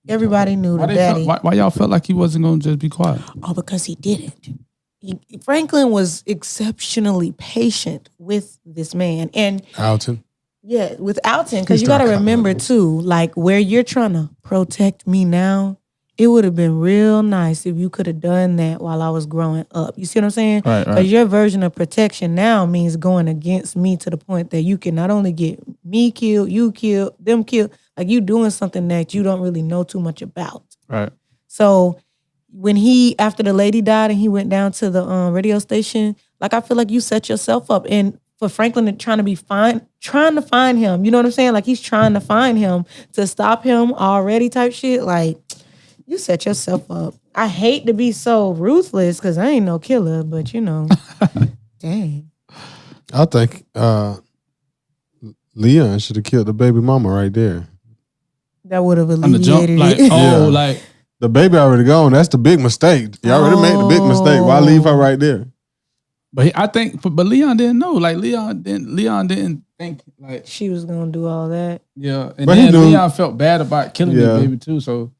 Everybody knew the daddy. Why y'all felt like he wasn't going to just be quiet? Oh, because he didn't. Franklin was exceptionally patient with this man. And Alton. Yeah, with Alton, because you got to remember too, like where you're trying to protect me now, it would have been real nice if you could have done that while I was growing up. You see what I'm saying? Right. Because your version of protection now means going against me to the point that you can not only get me killed, you killed, them killed, like you doing something that you don't really know too much about. Right. So when after the lady died and he went down to the radio station, like I feel like you set yourself up. And for Franklin to trying to find him, you know what I'm saying? Like he's trying to find him to stop him already type shit. Like you set yourself up. I hate to be so ruthless because I ain't no killer, but you know, dang. I think Leon should have killed the baby mama right there. That would have alleviated like, it. Like the baby already gone. That's the big mistake. You already made the big mistake. Why leave her right there? But I think, but Leon didn't know. Like Leon didn't think like she was gonna do all that. Yeah, and but then Leon felt bad about killing the baby too. So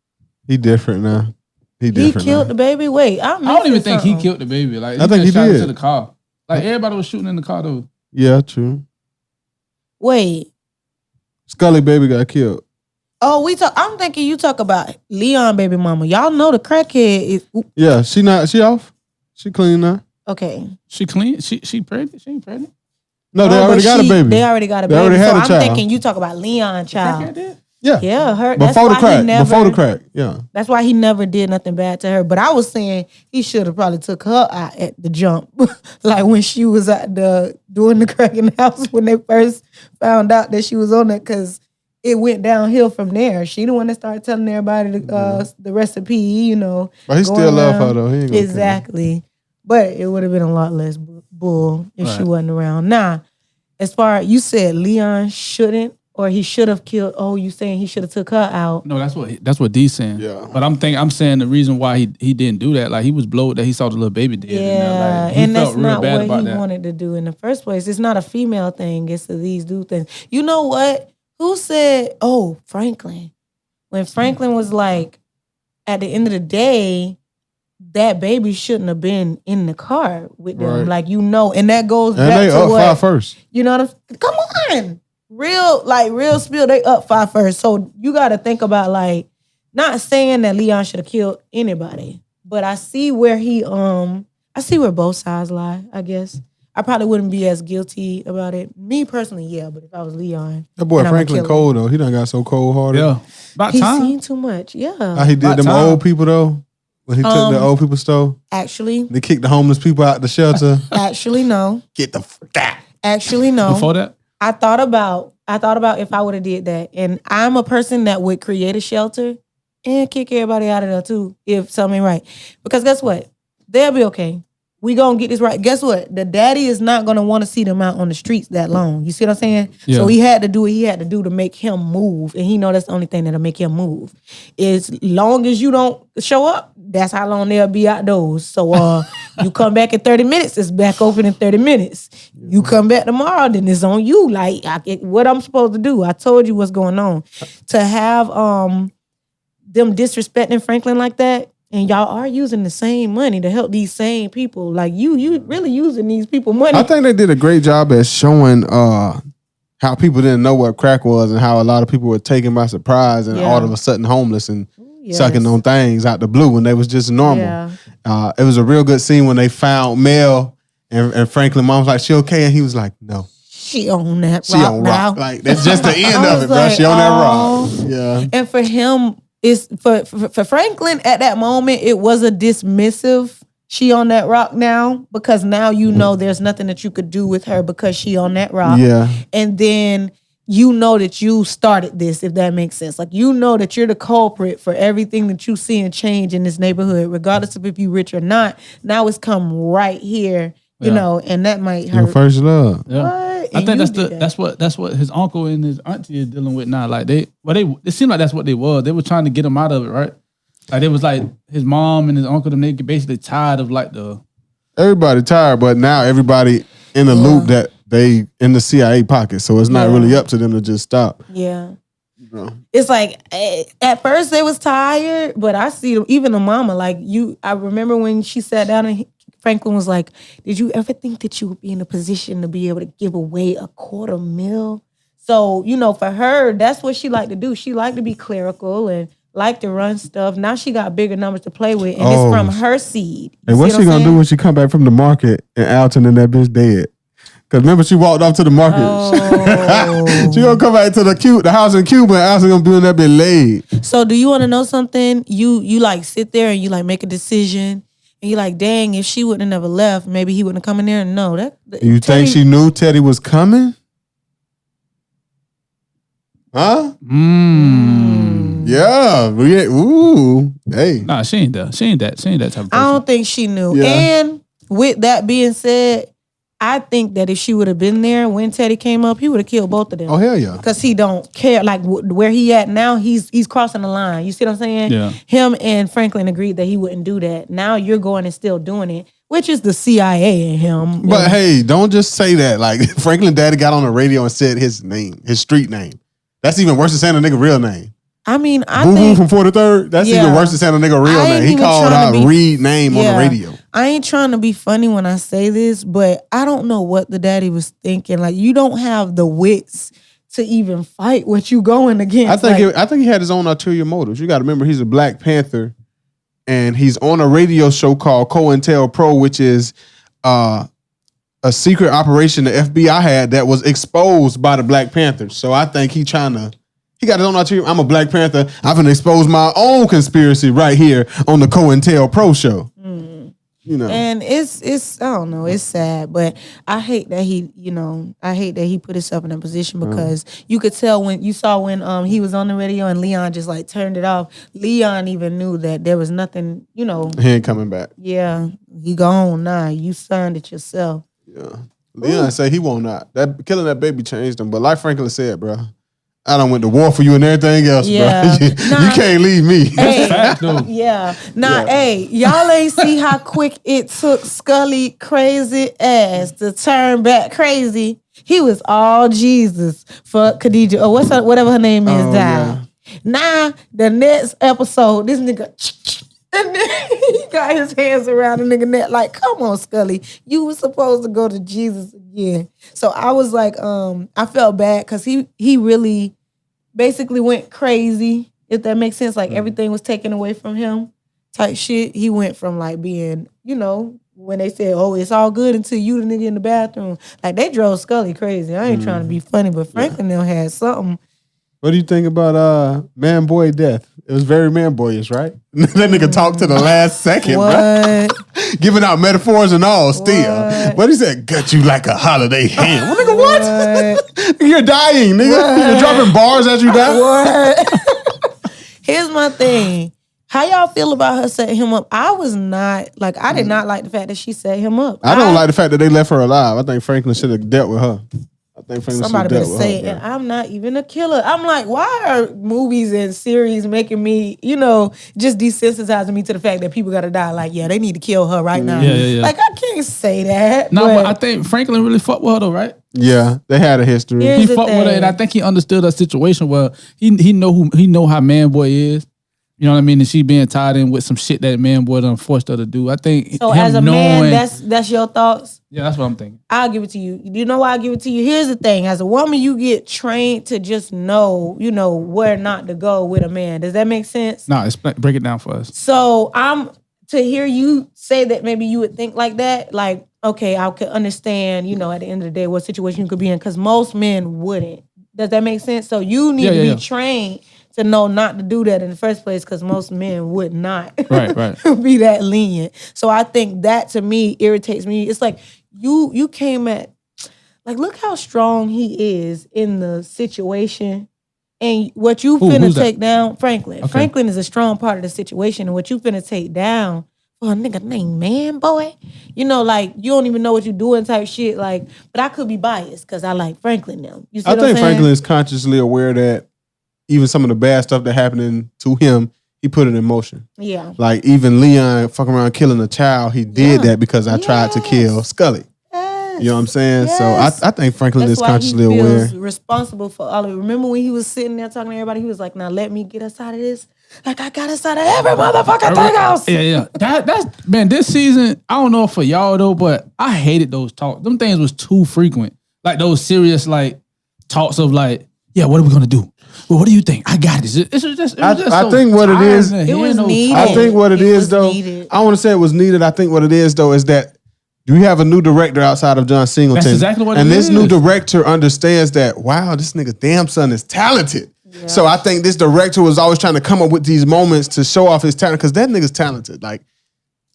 he different now. He killed the baby. Wait, I don't even think he killed the baby. Like I think he shot did. Into the car. Like everybody was shooting in the car though. Yeah, true. Wait, Skully baby got killed. Oh, I'm thinking you talk about Leon baby mama. Y'all know the crackhead is. Yeah, she off. She clean now. Okay. She clean? She pregnant? She ain't pregnant? No, they already got a baby. They already got a baby. They already had a I'm child. thinking you talk about Leon child. Yeah. Yeah, her. Before the crack. Yeah. That's why he never did nothing bad to her. But I was saying he should have probably took her out at the jump. Like when she was at doing the crack in the house when they first found out that she was on it, because it went downhill from there. She the one that started telling everybody the recipe, you know. But he still love her though. He ain't exactly. But it would have been a lot less bull if she wasn't around. Now, as far as you said, Leon shouldn't, or he should have killed. Oh, you saying he should have took her out? No, that's what D's saying. Yeah. But I'm saying the reason why he didn't do that, like he was blowed that he saw the little baby dead. Yeah, Like, and that's not what he wanted to do in the first place. It's not a female thing. It's these dude things. You know what? Who said? Oh, Franklin. When Franklin was like, at the end of the day, that baby shouldn't have been in the car with them. Right. Like, you know, and that goes back they to up what, 5 first. You know what I'm saying? Come on. Real spill, they up 5 first. So you got to think about, like, not saying that Leon should have killed anybody, but I see where I see where both sides lie, I guess. I probably wouldn't be as guilty about it. Me personally, yeah, but if I was Leon. That boy Franklin cold, though. He done got so cold-hearted. Yeah. About He's time. seen too much, yeah. How he did them old people, though? When he took the old people store? Actually. They kicked the homeless people out the shelter? Actually, no. Get the fuck out. Actually, no. Before that? I thought about if I would have did that. And I'm a person that would create a shelter and kick everybody out of there, too, if something ain't right. Because guess what? They'll be okay. We gonna get this right. Guess what? The daddy is not gonna want to see them out on the streets that long. You see what I'm saying? Yeah. So he had to do what he had to do to make him move. And he know that's the only thing that'll make him move. As long as you don't show up, that's how long they'll be outdoors. So you come back in 30 minutes, it's back open in 30 minutes. You come back tomorrow, then it's on you. Like, what I'm supposed to do? I told you what's going on. To have them disrespecting Franklin like that, and y'all are using the same money to help these same people. Like, you really using these people money. I think they did a great job at showing how people didn't know what crack was and how a lot of people were taken by surprise and all of a sudden homeless and sucking on things out the blue when they was just normal. Yeah. It was a real good scene when they found Mel and Franklin. Mom was like, "She okay?" And he was like, "No. She on that rock now." Rock. Like, that's just the end of it, bro. She on that rock. Yeah. And for him, it's for Franklin at that moment, it was a dismissive, she on that rock now, because now you know there's nothing that you could do with her because she on that rock. Yeah. And then you know that you started this, if that makes sense. Like, you know that you're the culprit for everything that you see and change in this neighborhood, regardless of if you rich or not. Now it's come right here, you know, and that might hurt. Your first love. Yeah. I think that's what his uncle and his auntie are dealing with now. Like it seemed like that's what they were. They were trying to get him out of it, right? Like it was like his mom and his uncle, they get basically tired of like everybody tired, but now everybody in the loop that they in the CIA pocket, so it's not really up to them to just stop. Yeah. It's like at first they was tired, but I see even the mama like you. I remember when she sat down and Franklin was like, "Did you ever think that you would be in a position to be able to give away $250,000?" So for her, that's what she liked to do. She liked to be clerical and liked to run stuff. Now she got bigger numbers to play with, and it's from her seed. And what's she gonna do when she come back from the market and Alton and that bitch dead? Because remember, she walked off to the market. Oh. She gonna come back to the house in Cuba, and Alton gonna be in that bitch laid. So, do you want to know something? You like sit there and you like make a decision, and you like, dang, if she wouldn't have never left, maybe he wouldn't have come in there. And no, you think she knew Teddy was coming? Huh? Yeah. Ooh. Hey. Nah, she ain't that. She ain't that type of person. I don't think she knew. Yeah. And with that being said, I think that if she would have been there when Teddy came up, he would have killed both of them. Oh, hell yeah. Because he don't care. Like, where he at now, he's crossing the line. You see what I'm saying? Yeah. Him and Franklin agreed that he wouldn't do that. Now you're going and still doing it, which is the CIA in him. But hey, don't just say that. Like, Franklin daddy got on the radio and said his name, his street name. That's even worse than saying a nigga real name. I mean, I Boo think... Boo from 43rd? That's even worse than saying a nigga real name. He called out Reed name on the radio. I ain't trying to be funny when I say this, but I don't know what the daddy was thinking. Like, you don't have the wits to even fight what you going against. I think he had his own ulterior motives. You got to remember, he's a Black Panther, and he's on a radio show called COINTELPRO, which is a secret operation the FBI had that was exposed by the Black Panthers. So I think he got his own ulterior. I'm a Black Panther. I'm gonna expose my own conspiracy right here on the COINTELPRO show. And it's I don't know, it's sad, but I hate that he put himself in that position because you could tell when he was on the radio and Leon just like turned it off. Leon even knew that there was nothing, He ain't coming back. Yeah, he gone now. You signed it yourself. Yeah, Leon say he won't not. That killing that baby changed him, but like Franklin said, bro. I done went to war for you and everything else, bro. You can't leave me. Hey, hey, y'all ain't see how quick it took Skully crazy ass to turn back crazy. He was all Jesus for Khadijah or whatever her name is died. Yeah. Now the next episode, this nigga and then he got his hands around the nigga neck like, come on, Skully, you was supposed to go to Jesus again. So I was like, I felt bad because he really basically went crazy, if that makes sense. Like everything was taken away from him type shit. He went from like being, when they said, oh, it's all good until you the nigga in the bathroom. Like they drove Skully crazy. I ain't trying to be funny, but Franklin had something. What do you think about Manboy death? It was very Manboyish, right? That nigga talked to the last second, bro. Giving out metaphors and all still. But he said, gut you like a holiday ham. Well, nigga, what? You're dying, nigga. What? You're dropping bars as you die. What? Here's my thing. How y'all feel about her setting him up? I did not like the fact that she set him up. I don't like the fact that they left her alive. I think Franklin should have dealt with her. Somebody better say it. And I'm not even a killer. I'm like, why are movies and series making me, just desensitizing me to the fact that people gotta die? Like, yeah, they need to kill her right now. Yeah. Like, I can't say that. No, but I think Franklin really fucked with her though, right? Yeah, they had a history. He fucked with her, and I think he understood her situation well. He know how Manboy is. You know what I mean? And she being tied in with some shit that Manboy done forced her to do. I think so. As a man, that's your thoughts. Yeah, that's what I'm thinking. I'll give it to you. You know why I give it to you? Here's the thing: as a woman, you get trained to just know, where not to go with a man. Does that make sense? No, break it down for us. So to hear you say that, maybe you would think like that. Like, okay, I could understand. At the end of the day, what situation you could be in, because most men wouldn't. Does that make sense? So you need to be trained to know not to do that in the first place, because most men would not right. be that lenient. So I think that to me irritates me. It's like you came at, like, look how strong he is in the situation, and what you finna take down, Franklin. Okay. Franklin is a strong part of the situation, and what you finna take down for a nigga named Manboy, like you don't even know what you're doing type shit. Like, but I could be biased because I like Franklin now. You see I think Franklin is consciously aware that even some of the bad stuff that happening to him, he put it in motion. Yeah. Like even Leon fucking around killing a child, he did that because I tried to kill Skully. Yes. Yes. You know what I'm saying? Yes. So I think Franklin That's is why consciously he aware. feels responsible for all of it. Remember when he was sitting there talking to everybody? He was like, "Now let me get us out of this. Like I got us out of every motherfucking thing else." Yeah. That's man. This season, I don't know for y'all though, but I hated those talks. Them things was too frequent. Like those serious like talks of like, yeah, what are we gonna do? Well, what do you think? I got this. It was just I think what it is, it was needed. I think what it is though, needed. I want to say it was needed. I think what it is though is that we have a new director outside of John Singleton. That's exactly what it is. And this new director understands that, wow, this nigga Damson is talented. Yeah. So I think this director was always trying to come up with these moments to show off his talent because that nigga's talented. Like,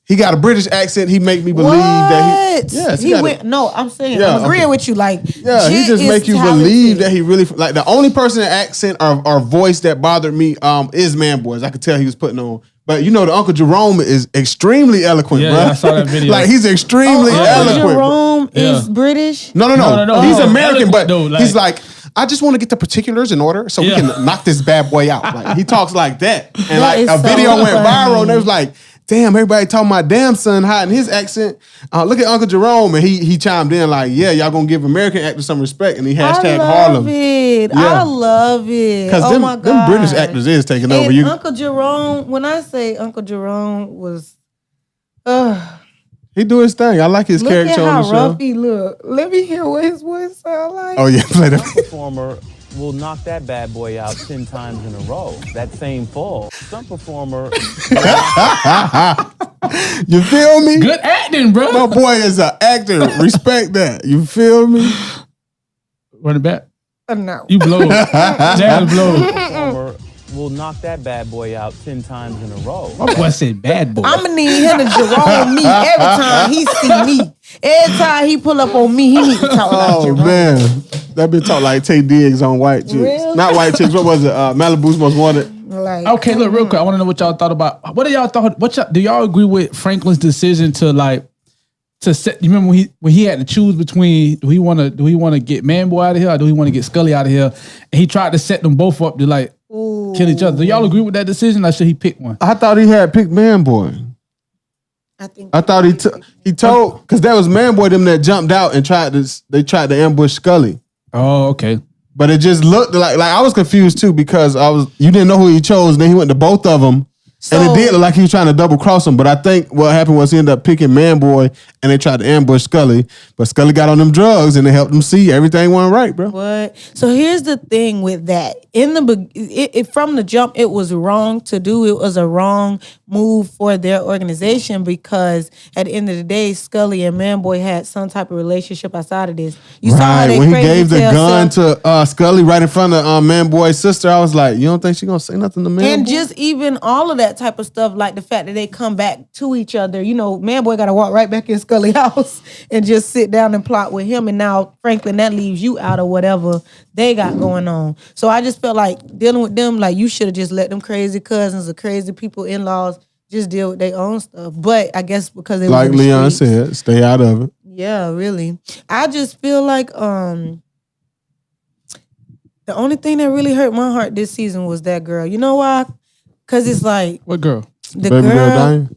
he got a British accent. He make me believe that he... Yes, he went... No, I'm saying, I'm agreeing with you. Like, yeah, he just make you believe that he really... Like, the only person in accent or voice that bothered me is Manboy. I could tell he was putting on... But you know, the Uncle Jerome is extremely eloquent, bro. Yeah, I saw that video. Like, he's extremely eloquent. Uncle Jerome is British? No. He's American, but though, like, he's like... I just want to get the particulars in order so we can knock this bad boy out. Like, he talks like that. And like a video went viral and it was like, damn, everybody talking about Damson hiding his accent. Look at Uncle Jerome, and he chimed in like, yeah, y'all gonna give American actors some respect, and he hashtag Harlem. I love it. Because them British actors is taking over. You, Uncle Jerome, when I say Uncle Jerome was, he do his thing. I like his character on the show. Look at how rough he look. Let me hear what his voice sound like. Oh yeah, play that. Performer will knock that bad boy out 10 times in a row. That same fall. Some performer. You feel me? Good acting, bro. My boy is an actor. Respect that. You feel me? Run it back. No. You blow. Jazz blow. Performer will knock that bad boy out 10 times in a row. My boy said bad boy. I'm gonna need him to Jerome me every time he see me. Every time he pull up on me, he need to talk like Jerome. Oh man, that been talk like Tay Diggs on White Chicks. Really? Not White Chicks. What was it? Malibu's Most Wanted. Like, okay, look, real quick. I want to know what y'all thought about. What do y'all thought? Do y'all agree with Franklin's decision to set? You remember when he had to choose between do he want to get Manboy out of here or do he want to get Skully out of here? And he tried to set them both up to like kill each other. Do y'all agree with that decision? Or should he pick one? I thought he had picked Manboy. I thought he told because that was Manboy them that jumped out and tried to ambush Skully. Oh, okay. But it just looked like I was confused too because you didn't know who he chose. And then he went to both of them. And it did look like he was trying to double cross him. But I think what happened was he ended up picking Manboy and they tried to ambush Skully. But Skully got on them drugs and they helped him see everything went right, bro. What? So here's the thing with that. From the jump, it was wrong to do. It was a wrong move for their organization because at the end of the day, Skully and Manboy had some type of relationship outside of this. You saw how they when he gave the gun to Skully right in front of Manboy's sister, I was like, you don't think she's gonna say nothing to Manboy? And just even all of that type of stuff, like the fact that they come back to each other. You know, Manboy got to walk right back in Skully's house and just sit down and plot with him. And now, Franklin, that leaves you out of whatever they got going on. So I just felt like dealing with them, like you should have just let them crazy cousins or crazy people, in-laws, just deal with their own stuff. But I guess because they like Leon said, stay out of it. Yeah, really. I just feel like the only thing that really hurt my heart this season was that girl. You know why? Because it's like... What girl? The baby girl dying?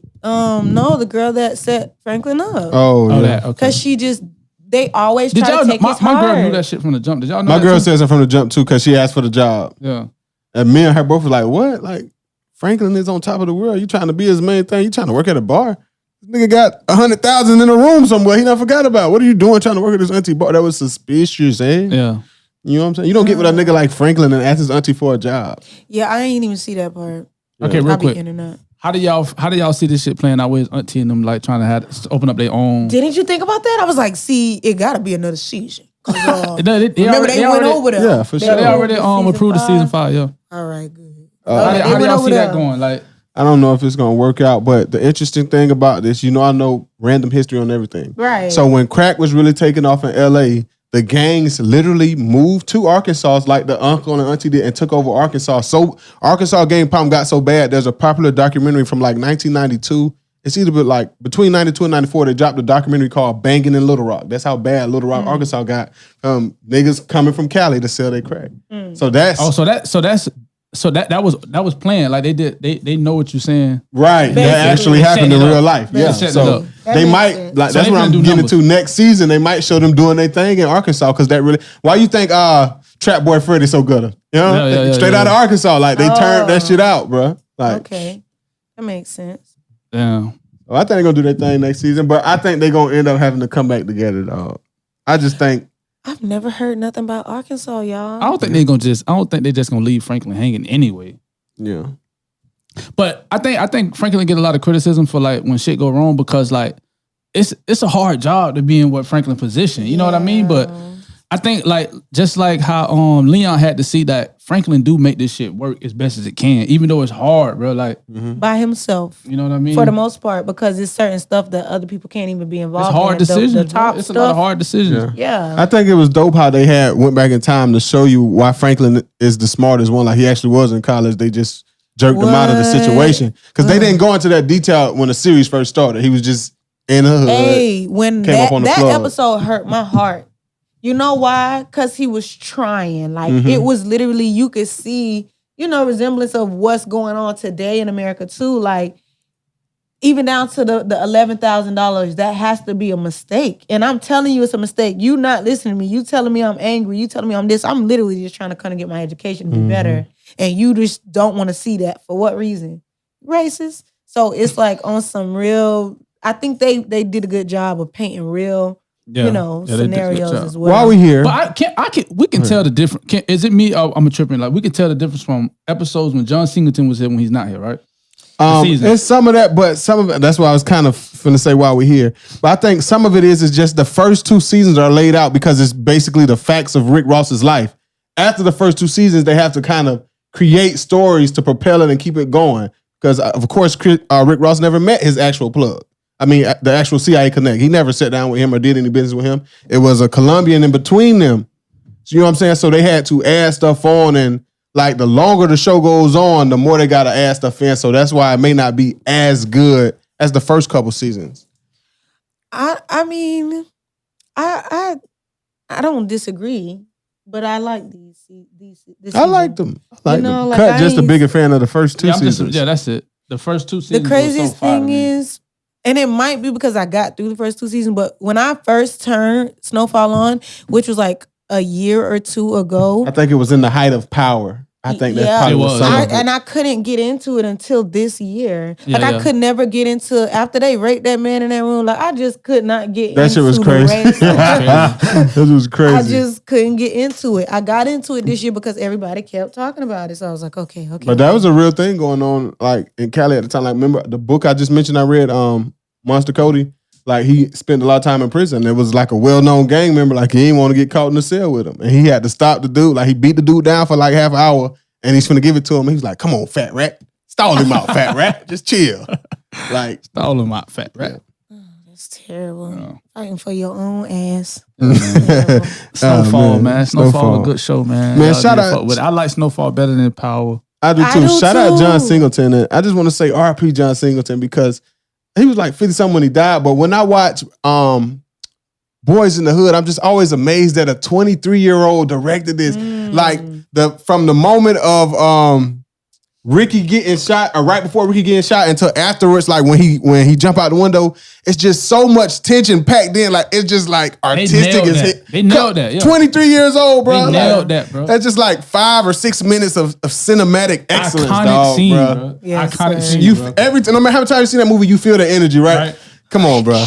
No, the girl that set Franklin up. Oh, yeah. That, okay. Because she just... They always try to take his my heart. girl knew that shit from the jump. Did y'all know My that girl too? says it from the jump too because she asked for the job. Yeah. And me and her both were like, what? Like, Franklin is on top of the world. You trying to be his main thing? You trying to work at a bar? This nigga got 100,000 in a room somewhere. He never forgot about. What are you doing trying to work at this auntie bar? That was suspicious, eh? Yeah. You know what I'm saying? You don't get with a nigga like Franklin and ask his auntie for a job. Yeah, I ain't even see that part. Okay, real quick. Internet. How do y'all see this shit playing out with his auntie and them like trying to open up their own? Didn't you think about that? I was like, see, it gotta be another season. They Went over there. Yeah, for sure. They already approved the season 5, yeah. All right, good. How do y'all see that going? Like, I don't know if it's gonna work out, but the interesting thing about this, I know random history on everything. Right. So when crack was really taking off in LA, the gangs literally moved to Arkansas like the uncle and auntie did and took over Arkansas. So Arkansas gang problem got so bad, there's a popular documentary from like 1992. It's either like between 92 and 94, they dropped a documentary called Banging in Little Rock. That's how bad Little Rock, Arkansas got. Niggas coming from Cali to sell their crack. So that's... so that's So that was planned. Like they know what you're saying. Right. Basically. That actually happened in real life. They Yeah. set it So up. they might like So that's they what I'm finna do getting numbers. to next season. They might show them doing their thing in Arkansas because that really. Why you think Trap Boy Freddy so good? You know, Yeah, straight out of Arkansas, like they turned that shit out, bro. Like, okay, that makes sense. Yeah. I think they're gonna do their thing next season, but I think they're gonna end up having to come back together, dog. I just think I've never heard nothing about Arkansas, y'all. I don't think they're just gonna leave Franklin hanging anyway. yeah. But I think Franklin get a lot of criticism for like when shit go wrong because like it's a hard job to be in what Franklin position. You know what I mean? But I think like just like how Leon had to see that Franklin do make this shit work as best as it can, even though it's hard, bro. Like by himself. you know what I mean? For the most part, because it's certain stuff that other people can't even be involved it's hard in. decisions. The top It's stuff. a lot of hard decisions. Yeah. I think it was dope how they went back in time to show you why Franklin is the smartest one. Like he actually was in college. They just jerked him out of the situation because they didn't go into that detail when the series first started. He was just in the hood. Hey, when Came up on the that plug. episode hurt my heart. You know why? Because he was trying. Like it was literally, you could see, resemblance of what's going on today in America too. Like even down to the $11,000, that has to be a mistake. And I'm telling you it's a mistake. You not listening to me. You telling me I'm angry. You telling me I'm this. I'm literally just trying to kind of get my education to be better. And you just don't want to see that. For what reason? Racist. So it's like on some real, I think they did a good job of painting real, Yeah. Yeah, they did a good scenarios job. as well. While we here, But we can tell the difference. Is it me? I'm a tripping. Like we can tell the difference from episodes when John Singleton was here when he's not here, right? Season. it's some of that, but some of it, that's why I was kind of finna say while we're here. But I think some of it is just the first 2 seasons are laid out because it's basically the facts of Rick Ross's life. After the first 2 seasons, they have to kind of create stories to propel it and keep it going. Because of course, Rick Ross never met his actual plug. I mean, the actual CIA connect. He never sat down with him or did any business with him. It was a Colombian in between them. So you know what I'm saying? So they had to add stuff on, and like the longer the show goes on, the more they got to add stuff in. So that's why it may not be as good as the first couple seasons. I mean, I don't disagree, but I like these. I liked them. I liked them. like, Cut I just a ain't- bigger fan of the first 2 seasons. That's it. The first 2 seasons. The craziest thing is, and it might be because I got through the first 2 seasons, but when I first turned Snowfall on, which was like a year or 2 ago, I think it was in the height of power. I think that's probably It what was. some of it. and I couldn't get into it until this year. Yeah, I yeah. could never get into after they raped that man in that room. Like I just could not get. That shit was into the crazy. race. That was crazy. I just couldn't get into it. I got into it this year because everybody kept talking about it. So I was like, okay. But that was a real thing going on, like in Cali at the time. Like, remember the book I just mentioned? I read, Monster Cody. Like he spent a lot of time in prison. It was like a well-known gang member. Like he didn't want to get caught in the cell with him, and he had to stop the dude. Like he beat the dude down for like half an hour, and he's finna give it to him. He's like, "Come on, fat rat, stall him out, fat rat. Just chill." Like all of my fat rat. That's terrible. Fighting for your own ass. Snowfall, man. Snowfall, Snowfall. a good show, man. Man, Y'all shout did out- fuck with it. I like Snowfall better than Power. I do I too. do Shout out too. John Singleton. And I just want to say R.I.P. John Singleton because he was like 50-something when he died. But when I watch Boys in the Hood, I'm just always amazed that a 23-year-old directed this. Like from the moment of Ricky getting shot, or right before Ricky getting shot until afterwards, like when he jump out the window, it's just so much tension packed in. Like it's just like artistic nailed as that. hit. They nailed that, yeah. 23 years old, bro. They nailed that, bro. That's just like 5 or 6 minutes of cinematic excellence, Iconic dog, scene, bro. bro. Yes, Iconic sir. scene, You bro. every time, no matter how many times you see that movie, you feel the energy, right? Right. Come on, bro.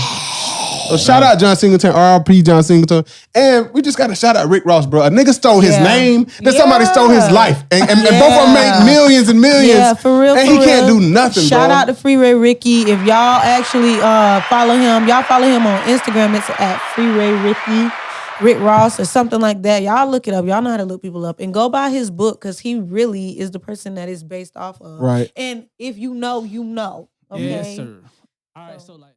So shout out John Singleton, R.I.P. John Singleton, and we just got to shout out Rick Ross, bro. A nigga stole his Yeah. name, then somebody stole his life, and both of them made millions and millions. Yeah, for real. and for he can't real. do nothing, Shout bro. out to Freeway Ricky. If y'all actually follow him, y'all follow him on Instagram. It's at Freeway Ricky, Rick Ross, or something like that. Y'all look it up. Y'all know how to look people up, and go buy his book because he really is the person that is based off of. Right. And if you know, you know. Okay. Yes, sir. All right, so like.